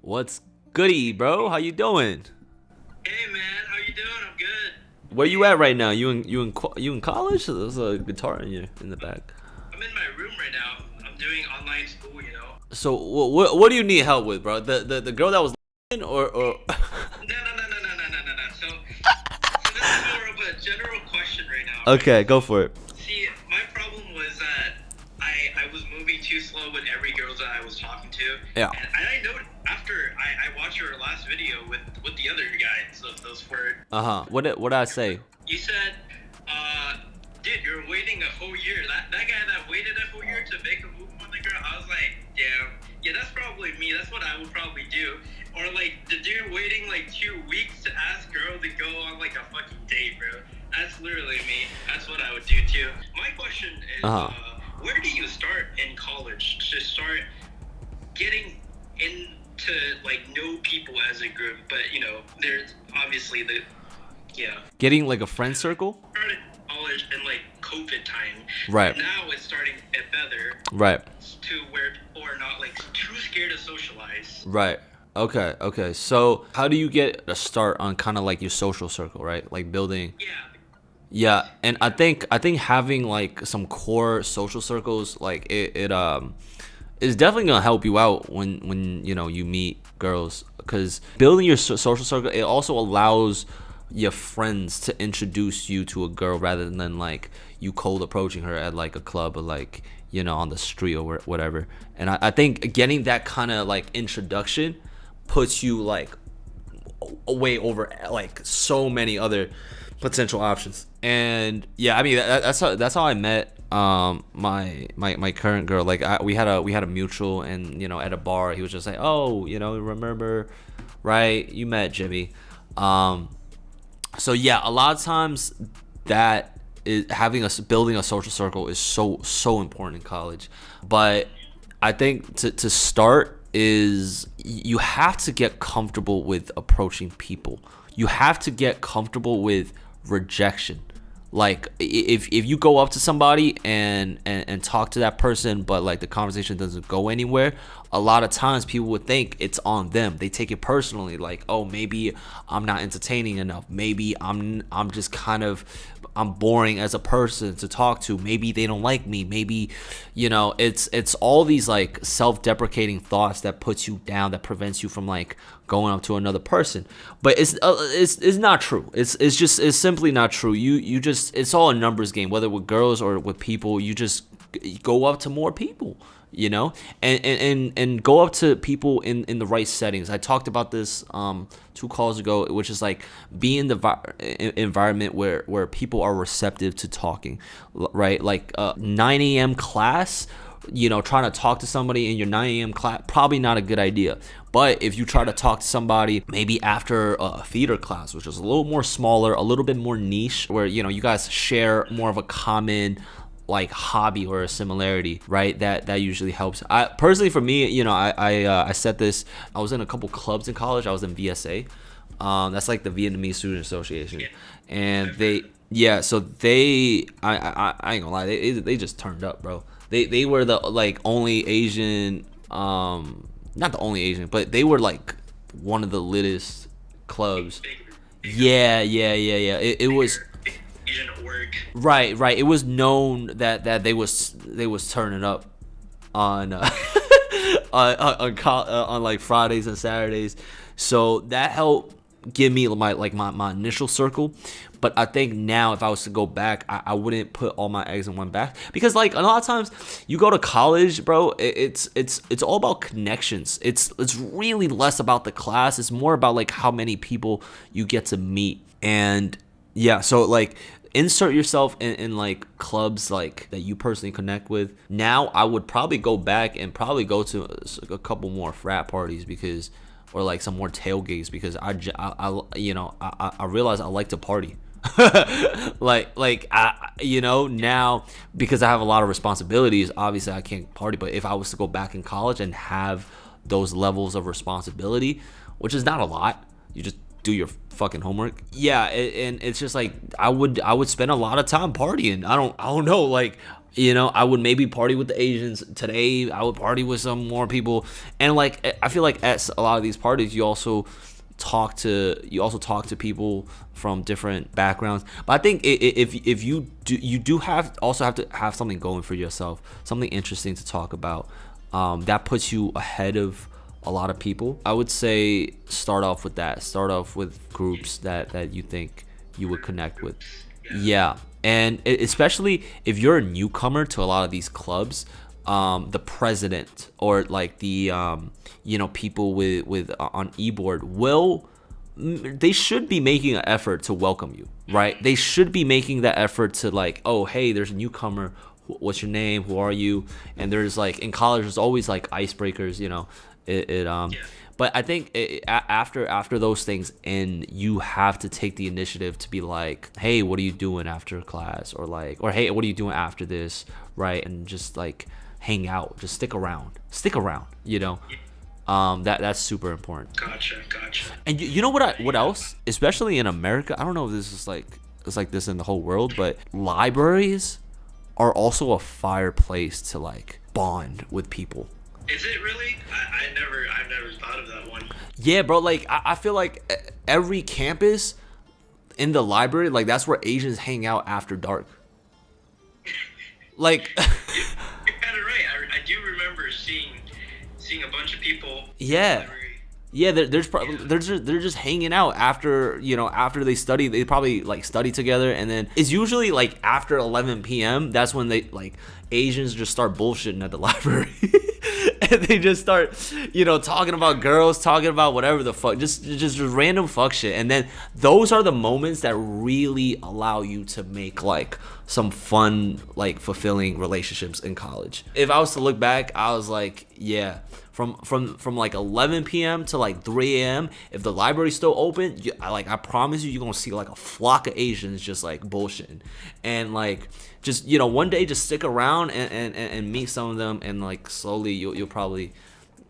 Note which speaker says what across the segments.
Speaker 1: What's goody, bro? How you doing?
Speaker 2: Hey man, how you doing? I'm good.
Speaker 1: Where you at right now? You in college? There's a guitar in the back.
Speaker 2: I'm in my room right now. I'm doing online school.
Speaker 1: So what do you need help with, bro? The girl that was or
Speaker 2: No, no, no, no, no, no, no, no, no. So this is more of a general question right now.
Speaker 1: Okay, go for it.
Speaker 2: See, my problem was that I was moving too slow with every girl that I was talking to.
Speaker 1: Yeah.
Speaker 2: And I know after I watched your last video with the other guy, so those Flirt.
Speaker 1: What did I say?
Speaker 2: You said, dude, you're waiting a whole year. That guy that waited a whole year to make a move on the girl, I was like, damn, yeah, that's probably me. That's what I would probably do. Or like the dude waiting like 2 weeks to ask girl to go on like a fucking date, bro. That's literally me. That's what I would do too. My question is, where do you start in college to start getting into like know people as a group? But there's obviously yeah.
Speaker 1: Getting like a friend circle?
Speaker 2: Started college in like COVID time.
Speaker 1: Right.
Speaker 2: Now it's starting to get better.
Speaker 1: Right.
Speaker 2: To where people are not like too scared to socialize.
Speaker 1: Right. Okay. So how do you get a start on kind of like your social circle, right? Like building.
Speaker 2: Yeah.
Speaker 1: Yeah, and I think having like some core social circles, like it is definitely gonna help you out when you meet girls, because building your social circle, it also allows your friends to introduce you to a girl rather than like you cold approaching her at like a club or like on the street or whatever. And I think getting that kind of like introduction puts you like way over like so many other potential options. And yeah, I mean that's how I met my current girl. Like we had a mutual, and at a bar he was just like, oh, remember, right, you met Jimmy. So yeah, a lot of times that is building a social circle is so important in college. But I think to start is you have to get comfortable with approaching people. You have to get comfortable with rejection. Like if you go up to somebody and talk to that person, but like the conversation doesn't go anywhere, a lot of times people would think it's on them. They take it personally, like, oh, maybe I'm not entertaining enough, maybe I'm just kind of, I'm boring as a person to talk to, maybe they don't like me, maybe it's all these like self-deprecating thoughts that puts you down, that prevents you from like going up to another person. But it's not true. It's simply not true. You just, it's all a numbers game, whether with girls or with people. You just go up to more people, and go up to people in the right settings. I talked about this 2 calls ago, which is like be in the environment where people are receptive to talking, right? Like 9 a.m. class, trying to talk to somebody in your 9 a.m. class, probably not a good idea. But if you try to talk to somebody maybe after a theater class, which is a little more smaller, a little bit more niche, where you guys share more of a common like hobby or a similarity, right? That usually helps. I personally, for me, I said this. I was in a couple clubs in college. I was in VSA. That's like the Vietnamese Student Association, and I ain't gonna lie, they just turned up, bro. They were the like only Asian, not the only Asian, but they were like one of the littest clubs. Yeah. It was
Speaker 2: Asian at work.
Speaker 1: right. It was known that they was turning up on on like Fridays and Saturdays. So that helped give me my initial circle. But I think now if I was to go back, I wouldn't put all my eggs in one basket, because like a lot of times you go to college, bro, it's all about connections. It's really less about the class. It's more about like how many people you get to meet. And yeah, so like insert yourself in like clubs like that you personally connect with. Now I would probably go back and probably go to a couple more frat parties, because, or like some more tailgates, because I realize I like to party. like now, because I have a lot of responsibilities, obviously I can't party. But if I was to go back in college and have those levels of responsibility, which is not a lot, you just do your fucking homework. Yeah, and it's just like I would spend a lot of time partying. I don't know, like You know, I would maybe party with the Asians. Today, I would party with some more people. And like, I feel like at a lot of these parties, you also talk to people from different backgrounds. But I think if you do have to have something going for yourself, something interesting to talk about, that puts you ahead of a lot of people. I would say start off with that. Start off with groups that you think you would connect with. Yeah, and especially if you're a newcomer to a lot of these clubs, the president or like the people with on e-board they should be making an effort to welcome you, right? They should be making that effort to like, oh hey, there's a newcomer. What's your name? Who are you? And there's like in college, there's always like icebreakers, But I think after those things end, you have to take the initiative to be like, hey, what are you doing after class? Or hey, what are you doing after this? Right? And just like hang out, just stick around, that's super important.
Speaker 2: Gotcha.
Speaker 1: And you know what else? Especially in America, I don't know if this is like it's like this in the whole world, but libraries are also a fireplace to like bond with people.
Speaker 2: Is it really? I've never thought of that one.
Speaker 1: Yeah, bro. Like I feel like every campus in the library, like that's where Asians hang out after dark. Like
Speaker 2: you're kind of right. I do remember seeing a bunch of people.
Speaker 1: Yeah. Yeah, they're just hanging out after they study. They probably like study together, and then it's usually like after 11 p.m. That's when they like Asians just start bullshitting at the library, and they just start talking about girls, talking about whatever the fuck, just random fuck shit. And then those are the moments that really allow you to make like some fun, like fulfilling relationships in college. If I was to look back, I was like, yeah. From like 11 p.m. to like 3 a.m. if the library's still open, I promise you're gonna see like a flock of Asians just like bullshitting, and like just one day just stick around and meet some of them, and like slowly you'll probably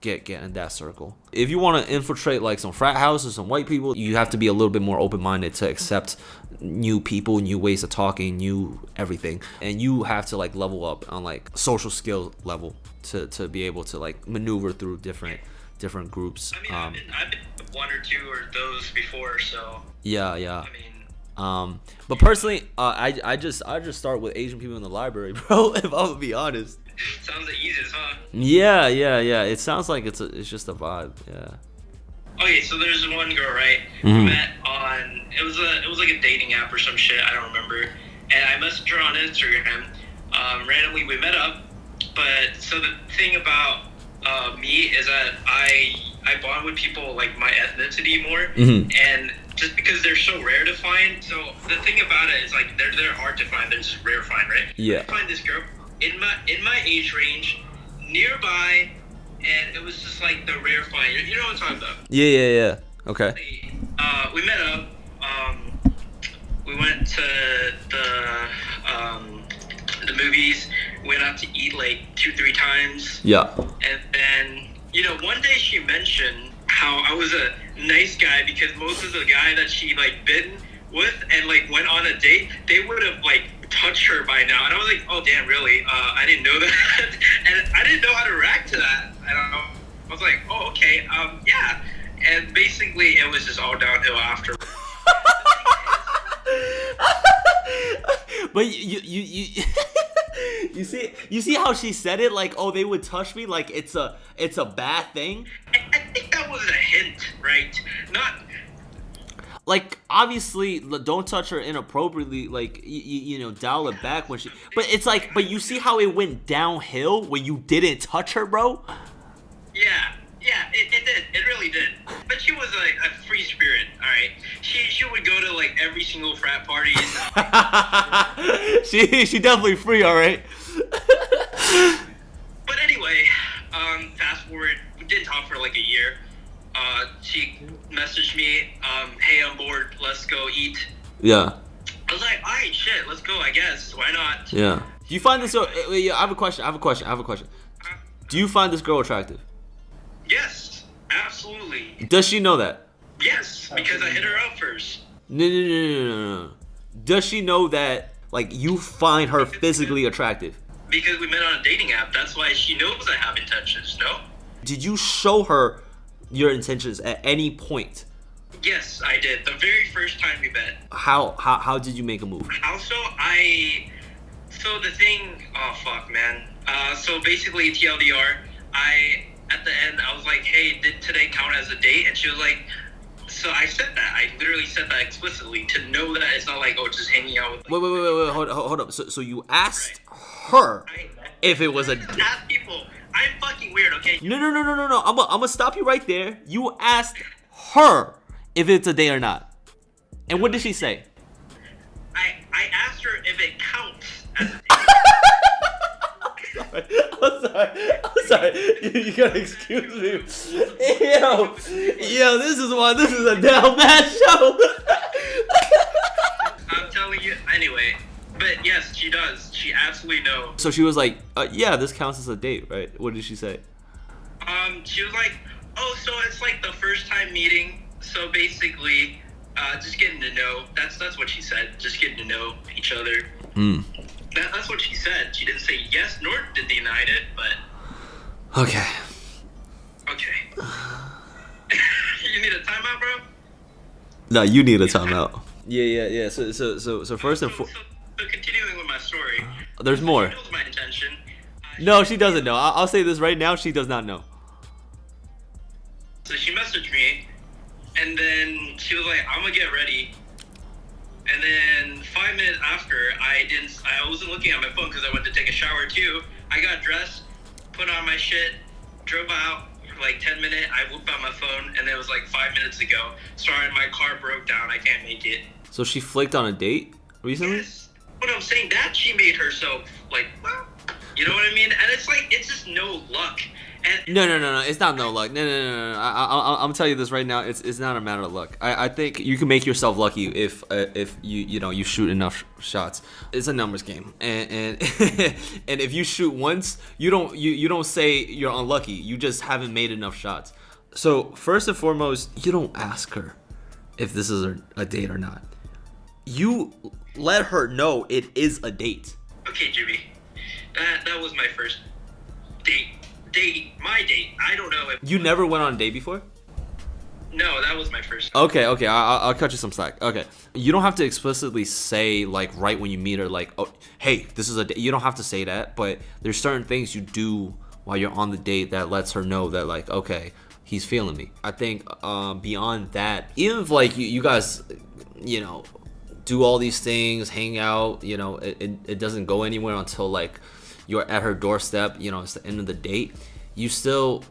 Speaker 1: get in that circle. If you want to infiltrate like some frat houses, some white people, you have to be a little bit more open-minded to accept new people, new ways of talking, new everything, and you have to like level up on like social skill level to be able to like maneuver through different groups.
Speaker 2: I mean, I've been one or two of those before, so
Speaker 1: yeah.
Speaker 2: I mean,
Speaker 1: but personally, I just start with Asian people in the library, bro. If I'm gonna be honest.
Speaker 2: Sounds the easiest, huh?
Speaker 1: Yeah. It sounds like it's just a vibe. Yeah.
Speaker 2: Okay, so there's one girl, right?
Speaker 1: Mm-hmm.
Speaker 2: We met on it was like a dating app or some shit. I don't remember. And I messaged her on Instagram. Randomly, we met up. But so the thing about me is that I bond with people like my ethnicity more, and just because they're so rare to find. So the thing about it is like they're hard to find. They're just rare to find, right?
Speaker 1: Yeah.
Speaker 2: I find this girl in my age range, nearby, and it was just like the rare find. You know what I'm talking about?
Speaker 1: Yeah. Okay.
Speaker 2: We met up. We went to the movies. Went out to eat like 2-3 times.
Speaker 1: Yeah.
Speaker 2: And then one day she mentioned how I was a nice guy because most of the guy that she like been with and like went on a date, they would have like touched her by now. And I was like, oh damn, really? I didn't know that. And I didn't know how to react to that. I don't know. I was like, oh okay, yeah. And basically it was just all downhill after.
Speaker 1: But you see how she said it, like, oh, they would touch me, like it's a bad thing.
Speaker 2: I think that was a hint, right? Not
Speaker 1: like obviously don't touch her inappropriately, like dial it back when she. But it's like, but you see how it went downhill when you didn't touch her, bro.
Speaker 2: Yeah, it did. It really did. But she was a free spirit, all right? She would go to, like, every single frat party.
Speaker 1: She definitely free, all right?
Speaker 2: But anyway, fast forward, we didn't talk for, like, a year. She messaged me, hey, I'm bored, let's go eat.
Speaker 1: Yeah.
Speaker 2: I was like, all right, shit, let's go, I guess. Why not?
Speaker 1: Yeah. Do you find this... I have a question. Do you find this girl attractive?
Speaker 2: Yes, absolutely.
Speaker 1: Does she know that?
Speaker 2: Yes, because I hit her up first.
Speaker 1: No. Does she know that, like, you find her physically attractive?
Speaker 2: Because we met on a dating app. That's why she knows I have intentions. No.
Speaker 1: Did you show her your intentions at any point?
Speaker 2: Yes, I did. The very first time we met.
Speaker 1: How did you make a move?
Speaker 2: Also, so the thing, oh fuck, man. So basically, TLDR, at the end, I was like, hey, did today count as a date? And she was like, so I said that. I literally said that explicitly to know that it's not like, oh, just hanging out with. Like,
Speaker 1: wait, hold up. So you asked her if it was a date.
Speaker 2: Ask people. I'm fucking weird, okay?
Speaker 1: No. I'm gonna stop you right there. You asked her if it's a date or not. And what did she say?
Speaker 2: I asked her if it counts as a date.
Speaker 1: I'm sorry. You gotta excuse me. Yo, this is why this is a down bad show.
Speaker 2: I'm telling you. Anyway, but yes, she does. She absolutely knows.
Speaker 1: So she was like, yeah, this counts as a date, right? What did she say?
Speaker 2: She was like, oh, so it's like the first time meeting. So basically, just getting to know. That's what she said. Just getting to know each other. That's what she said. She didn't say yes nor denied it, but...
Speaker 1: Okay.
Speaker 2: You need a timeout, bro?
Speaker 1: No, you need a timeout. Yeah. So first and foremost...
Speaker 2: So continuing with my story...
Speaker 1: There's more.
Speaker 2: She knows my intention.
Speaker 1: No, she doesn't know. I'll say this right now. She does not know.
Speaker 2: So she messaged me, and then she was like, I'm gonna get ready. And then 5 minutes after, I wasn't looking at my phone because I went to take a shower too. I got dressed, put on my shit, drove out for like 10 minutes. I whipped out my phone, and it was like 5 minutes ago. Sorry, my car broke down. I can't make it.
Speaker 1: So she flicked on a date recently?
Speaker 2: Yes. But I'm saying that she made herself like, well, you know what I mean? And it's like, it's just no luck. And
Speaker 1: No. It's not no luck. No. I'm gonna tell you this right now. It's not a matter of luck. I think you can make yourself lucky if you shoot enough shots. It's a numbers game, and and if you shoot once, you don't say you're unlucky. You just haven't made enough shots. So first and foremost, you don't ask her if this is a date or not. You let her know it is a date.
Speaker 2: Okay, Jimmy, that was my first date. My date. I don't know if...
Speaker 1: You never went on a date before?
Speaker 2: No, that was my first.
Speaker 1: Okay. I'll cut you some slack. Okay. You don't have to explicitly say, like, right when you meet her, like, oh, hey, this is a date. You don't have to say that, but there's certain things you do while you're on the date that lets her know that, like, okay, he's feeling me. I think beyond that, even if, like, you guys, do all these things, hang out, it doesn't go anywhere until, like, you're at her doorstep, it's the end of the date. You still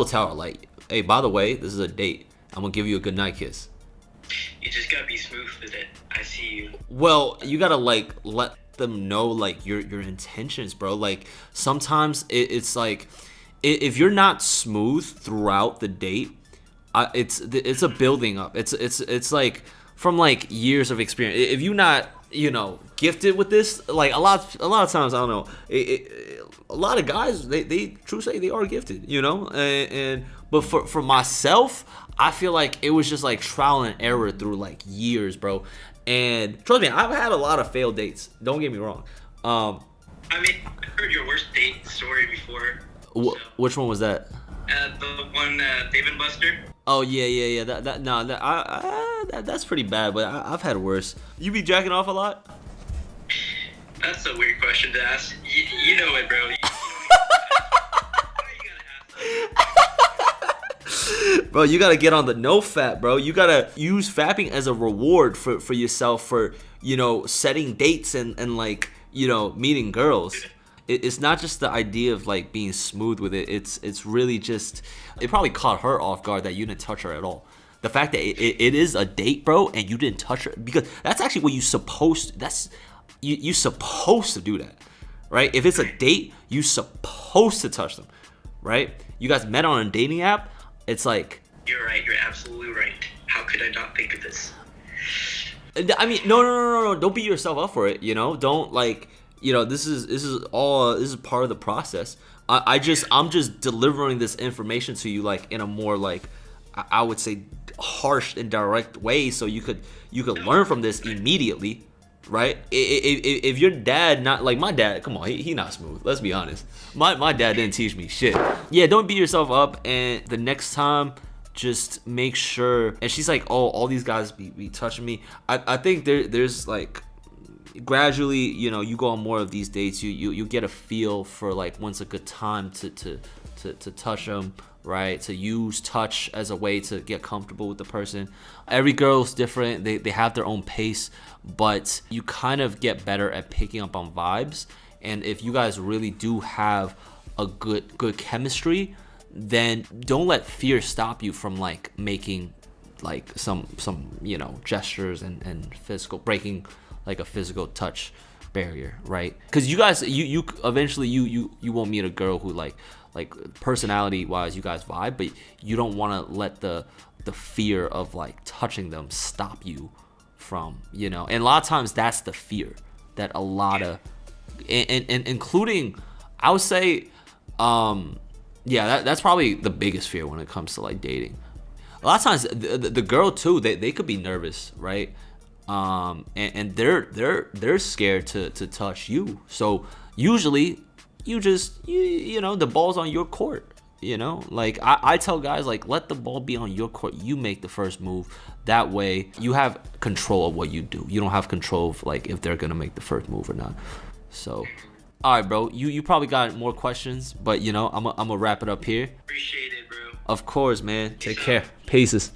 Speaker 1: tell her, like, hey, by the way, this is a date. I'm gonna give you a goodnight kiss.
Speaker 2: You just gotta be smooth with it. I see you.
Speaker 1: Well, you gotta, like, let them know, like, your intentions, bro. Like, sometimes it's like, if you're not smooth throughout the date, it's a building up. It's like from, like, years of experience. If you're not gifted with this, like, a lot of times, I don't know, a lot of guys, they true say they are gifted, but for myself, I feel like it was just like trial and error through, like, years, bro. And trust me, I've had a lot of failed dates, don't get me wrong.
Speaker 2: I mean, I've heard your worst date story before.
Speaker 1: Which one was that?
Speaker 2: The one, Dave and Buster.
Speaker 1: Oh yeah. That's pretty bad, but I've had worse. You be jacking off a lot?
Speaker 2: That's a weird question to ask. You know it, bro.
Speaker 1: Bro, you gotta get on the no fap, bro. You gotta use fapping as a reward for yourself for setting dates and like meeting girls. It's not just the idea of, like, being smooth with it. It's really just, it probably caught her off guard that you didn't touch her at all. The fact that it is a date, bro, and you didn't touch her, because that's actually what you supposed to do that, right? If it's a date, you supposed to touch them, right? You guys met on a dating app. It's like,
Speaker 2: you're right. You're absolutely right. How could I not think of this?
Speaker 1: I mean, no. Don't beat yourself up for it. Don't, like. This is part of the process. I'm just delivering this information to you, like, in a more, like, I would say harsh and direct way, so you could learn from this immediately, right? If your dad not like my dad, come on, he not smooth. Let's be honest. My dad didn't teach me shit. Yeah, don't beat yourself up. And the next time, just make sure. And she's like, oh, all these guys be touching me. I think there's like gradually, you know, you go on more of these dates, you get a feel for like when's a good time to touch them, right? To use touch as a way to get comfortable with the person. Every girl's different. They have their own pace, but you kind of get better at picking up on vibes. And if you guys really do have a good chemistry, then don't let fear stop you from like making like some you know, gestures and physical, breaking like a physical touch barrier, right? Because you guys, you eventually you won't meet a girl who like personality wise you guys vibe, but you don't want to let the fear of like touching them stop you from, you know. And a lot of times that's the fear that a lot of and including, I would say, yeah, that's probably the biggest fear when it comes to like dating. A lot of times the girl too, they could be nervous, right? And they're scared to touch you. So usually you know, the ball's on your court, you know. Like I tell guys, like, let the ball be on your court. You make the first move. That way you have control of what you do. You don't have control of like if they're gonna make the first move or not. So all right, bro, you probably got more questions, but you know, I'm gonna wrap it up here.
Speaker 2: Appreciate it, bro.
Speaker 1: Of course, man. Take care. Peace.